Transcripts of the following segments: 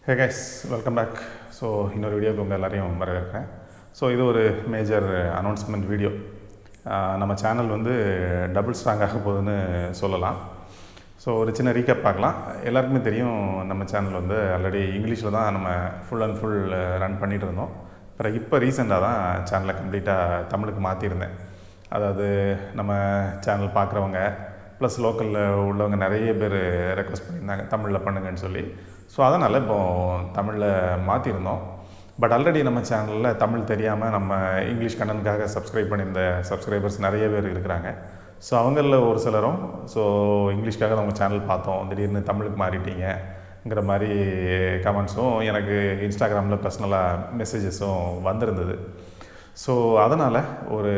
Hey guys, welcome back. So இன்னொரு வீடியோக்கு உங்கள் எல்லாரையும் வரவேற்கிறேன். ஸோ இது ஒரு மேஜர் அனௌன்ஸ்மெண்ட் வீடியோ. நம்ம சேனல் வந்து டபுள் ஸ்ட்ராங்காக போகுதுன்னு சொல்லலாம். ஸோ ஒரு சின்ன ரீகேப் பார்க்கலாம். எல்லாருக்குமே தெரியும் நம்ம சேனல் வந்து ஆல்ரெடி இங்கிலீஷில் தான் நம்ம ஃபுல் அண்ட் ஃபுல் ரன் பண்ணிகிட்டு இருந்தோம். பிறகு இப்போ ரீசெண்டாக தான் சேனலை கம்ப்ளீட்டாக தமிழுக்கு மாற்றிருந்தேன். அதாவது நம்ம சேனல் பார்க்குறவங்க ப்ளஸ் லோக்கலில் உள்ளவங்க நிறைய பேர் ரெக்வஸ்ட் பண்ணியிருந்தாங்க தமிழில் பண்ணுங்கன்னு சொல்லி. ஸோ அதனால் இப்போது தமிழில் மாற்றிருந்தோம். பட் ஆல்ரெடி நம்ம சேனலில் தமிழ் தெரியாமல் நம்ம இங்கிலீஷ் கண்டனுக்காக சப்ஸ்கிரைப் பண்ணியிருந்த சப்ஸ்கிரைபர்ஸ் நிறைய பேர் இருக்கிறாங்க. ஸோ அவங்களில் ஒரு சிலரும் இங்கிலீஷ்காக தான் உங்கள் சேனல் பார்த்தோம், திடீர்னு தமிழுக்கு மாறிட்டீங்கிற மாதிரி கமெண்ட்ஸும் எனக்கு இன்ஸ்டாகிராமில் பர்சனலாக மெசேஜஸும் வந்திருந்தது. ஸோ அதனால் ஒரு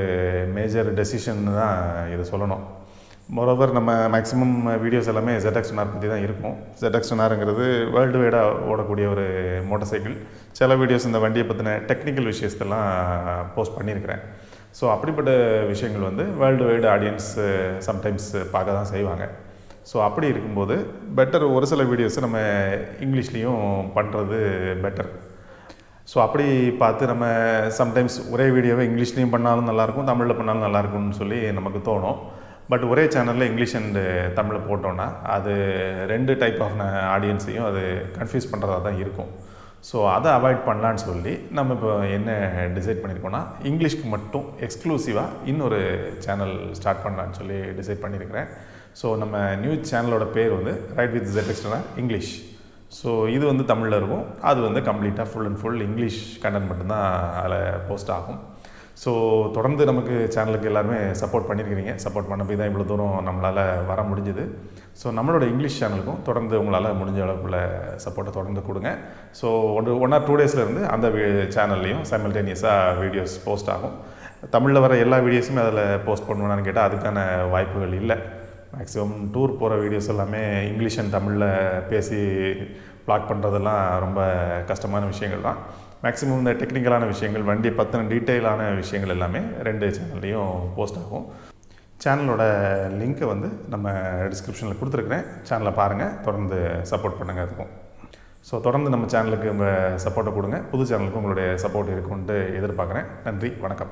மேஜர் டெசிஷன் தான் இது சொல்லணும். மோரோவர் நம்ம மேக்ஸிமம் வீடியோஸ் எல்லாமே ZX10R பற்றி தான் இருக்கும். ZX10Rங்கிறது வேர்ல்டு வைடாக ஓடக்கூடிய ஒரு மோட்டார் சைக்கிள். சில வீடியோஸ் இந்த வண்டியை பற்றின டெக்னிக்கல் விஷயத்தெல்லாம் போஸ்ட் பண்ணியிருக்கிறேன். ஸோ அப்படிப்பட்ட விஷயங்கள் வந்து வேர்ல்டு வைடு ஆடியன்ஸ் சம்டைம்ஸ் பார்க்க தான் செய்வாங்க. ஸோ அப்படி இருக்கும்போது பெட்டர் ஒரு சில வீடியோஸை நம்ம இங்கிலீஷ்லேயும் பண்ணுறது பெட்டர். ஸோ அப்படி பார்த்து நம்ம சம்டைம்ஸ் ஒரே வீடியோவை இங்கிலீஷ்லேயும் பண்ணாலும் நல்லாயிருக்கும், தமிழில் பண்ணாலும் நல்லாயிருக்கும்னு சொல்லி நமக்கு தோணும். பட் ஒரே சேனலில் இங்கிலீஷ் அண்டு தமிழில் போட்டோன்னா அது ரெண்டு டைப் ஆஃப் ஆடியன்ஸையும் அது கன்ஃபியூஸ் பண்ணுறதா தான் இருக்கும். ஸோ அதை அவாய்ட் பண்ணலான்னு சொல்லி நம்ம இப்போ என்ன டிசைட் பண்ணியிருக்கோன்னா இங்கிலீஷ்க்கு மட்டும் எக்ஸ்க்ளூசிவாக இன்னொரு சேனல் ஸ்டார்ட் பண்ணலான்னு சொல்லி டிசைட் பண்ணியிருக்கிறேன். ஸோ நம்ம நியூஸ் சேனலோட பேர் வந்து right with ZX10R English. So இது வந்து தமிழில் இருக்கும், அது வந்து கம்ப்ளீட்டாக full and full English content மட்டும்தான் அதில் போஸ்ட் ஆகும். ஸோ தொடர்ந்து நமக்கு சேனலுக்கு எல்லாருமே சப்போர்ட் பண்ணியிருக்கிறீங்க. சப்போர்ட் பண்ண போய் தான் இவ்வளோ தூரம் நம்மளால் வர முடிஞ்சுது. ஸோ நம்மளோட இங்கிலீஷ் சேனலுக்கும் தொடர்ந்து உங்களால் முடிஞ்ச அளவுக்குள்ள சப்போர்ட்டை தொடர்ந்து கொடுங்க. ஸோ 1 or 2 டேஸ்லேருந்து அந்த சேனல்லையும் சைமல்டேனியஸாக வீடியோஸ் போஸ்ட் ஆகும். தமிழில் வர எல்லா வீடியோஸுமே அதில் போஸ்ட் பண்ணுவேன்னு கேட்டால் அதுக்கான வாய்ப்புகள் இல்லை. மேக்ஸிமம் டூர் போகிற வீடியோஸ் எல்லாமே இங்கிலீஷ் அண்ட் தமிழில் பேசி ப்ளாக் பண்ணுறதெல்லாம் ரொம்ப கஷ்டமான விஷயங்கள் தான். மேக்ஸிமம் இந்த டெக்னிக்கலான விஷயங்கள், வண்டியை பற்றின டீட்டெயிலான விஷயங்கள் எல்லாமே 2 சேனல்லையும் போஸ்ட் ஆகும். சேனலோட லிங்க்கை வந்து நம்ம டிஸ்கிரிப்ஷனில் கொடுத்துருக்குறேன். சேனலை பாருங்கள், தொடர்ந்து சப்போர்ட் பண்ணுங்கள். அதுக்கும் ஸோ தொடர்ந்து நம்ம சேனலுக்கு உங்கள் சப்போர்ட்டை கொடுங்க. புது சேனலுக்கு உங்களுடைய சப்போர்ட் இருக்குன்ட்டு எதிர்பார்க்குறேன். நன்றி, வணக்கம்.